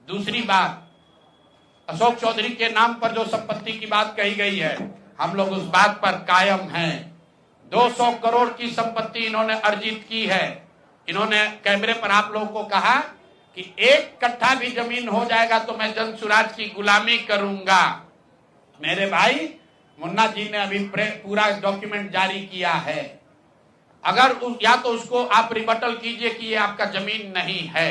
दूसरी बात, अशोक चौधरी के नाम पर जो संपत्ति की बात कही गई है, हम लोग उस बात पर कायम हैं। 200 करोड़ की संपत्ति इन्होंने अर्जित की है। इन्होंने कैमरे पर आप लोगों को कहा कि 1 कट्ठा भी जमीन हो जाएगा तो मैं जन सुराज की गुलामी करूंगा। मेरे भाई मुन्ना जी ने अभी पूरा डॉक्यूमेंट जारी किया है। अगर या तो उसको आप रिबटल कीजिए कि ये आपका जमीन नहीं है,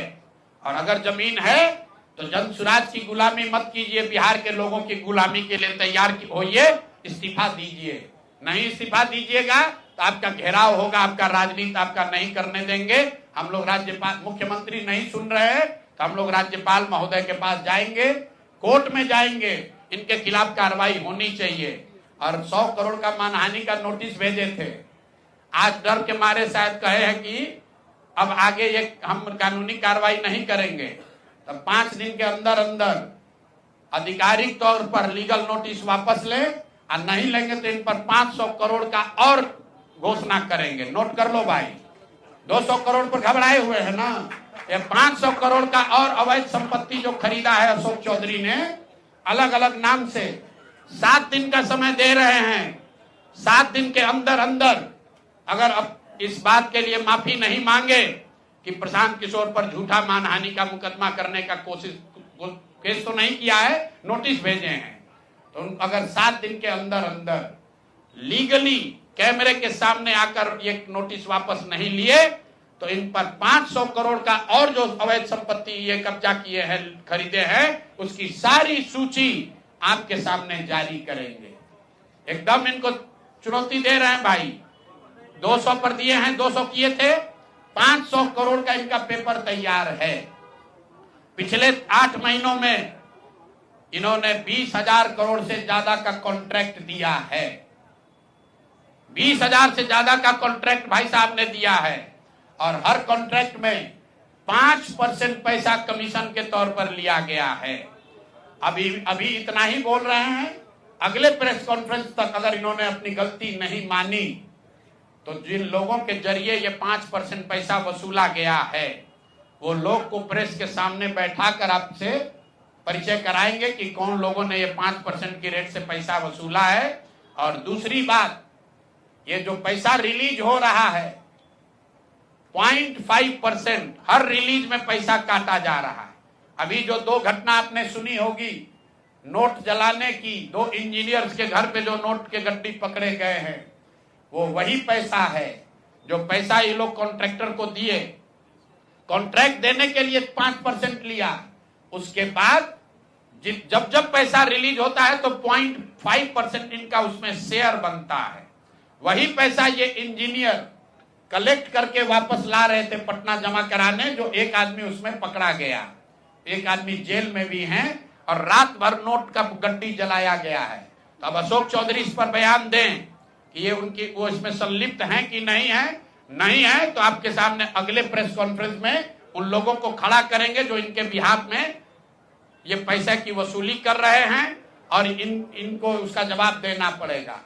और अगर जमीन है तो जन सुराज की गुलामी मत कीजिए, बिहार के लोगों की गुलामी के लिए तैयार होइए, इस्तीफा दीजिए। नहीं इस्तीफा दीजिएगा तो आपका घेराव होगा, आपका राजनीति आपका नहीं करने देंगे। हम लोग राज्यपाल, मुख्यमंत्री नहीं सुन रहे हैं तो हम लोग राज्यपाल महोदय के पास जाएंगे, कोर्ट में जाएंगे, इनके खिलाफ कार्रवाई होनी चाहिए। और 100 करोड़ का मानहानि का नोटिस भेजे थे, आज डर के मारे शायद कहे हैं कि अब आगे ये हम कानूनी कार्रवाई नहीं करेंगे। तो 5 दिन के अंदर अंदर आधिकारिक तौर पर लीगल नोटिस वापस लें, और नहीं लेंगे तो इन पर 500 करोड़ का और घोषणा करेंगे। नोट कर लो भाई, 200 करोड़ पर घबराए हुए हैं ना, ये 500 करोड़ का और अवैध संपत्ति जो खरीदा है अशोक चौधरी ने अलग अलग नाम से, 7 दिन का समय दे रहे हैं। 7 दिन के अंदर अंदर अगर अब इस बात के लिए माफी नहीं मांगे कि प्रशांत किशोर पर झूठा मानहानि का मुकदमा करने का केस तो नहीं किया है, नोटिस भेजे हैं, तो अगर 7 दिन के अंदर अंदर लीगली कैमरे के सामने आकर ये नोटिस वापस नहीं लिए तो इन पर 500 करोड़ का और जो अवैध संपत्ति ये कब्जा किए हैं, खरीदे हैं, उसकी सारी सूची आपके सामने जारी करेंगे। एकदम इनको चुनौती दे रहे हैं भाई। 200 पर दिए हैं, 200 किए थे, 500 करोड़ का इनका पेपर तैयार है। पिछले 8 महीनों में इन्होंने 20,000 करोड़ से ज्यादा का कॉन्ट्रैक्ट दिया है। 20,000 से ज्यादा का कॉन्ट्रैक्ट भाई साहब ने दिया है, और हर कॉन्ट्रैक्ट में 5% पैसा कमीशन के तौर पर लिया गया है। अभी इतना ही बोल रहे हैं, अगले प्रेस कॉन्फ्रेंस तक अगर इन्होंने अपनी गलती नहीं मानी तो जिन लोगों के जरिए ये 5% पैसा वसूला गया है वो लोग को प्रेस के सामने बैठाकर आपसे परिचय कराएंगे कि कौन लोगों ने ये 5% की रेट से पैसा वसूला है। और दूसरी बात, ये जो पैसा रिलीज हो रहा है 0.5% हर रिलीज में पैसा काटा जा रहा है। अभी जो 2 घटना आपने सुनी होगी नोट जलाने की, 2 इंजीनियर्स के घर पे जो नोट के गड्डी पकड़े गए हैं, वो वही पैसा है जो पैसा ये लोग कॉन्ट्रैक्टर को दिए। कॉन्ट्रैक्ट देने के लिए 5% लिया, उसके बाद जब जब पैसा रिलीज होता है तो 0.5% इनका उसमें शेयर बनता है। वही पैसा ये इंजीनियर कलेक्ट करके वापस ला रहे थे पटना जमा कराने, जो एक आदमी उसमें पकड़ा गया, एक आदमी जेल में भी है, और रात भर नोट का गड्डी जलाया गया है। तो अब अशोक चौधरी इस पर बयान दें कि ये वो इसमें संलिप्त हैं कि नहीं है। नहीं है तो आपके सामने अगले प्रेस कॉन्फ्रेंस में उन लोगों को खड़ा करेंगे जो इनके बिहाफ में ये पैसे की वसूली कर रहे हैं, और इनको उसका जवाब देना पड़ेगा।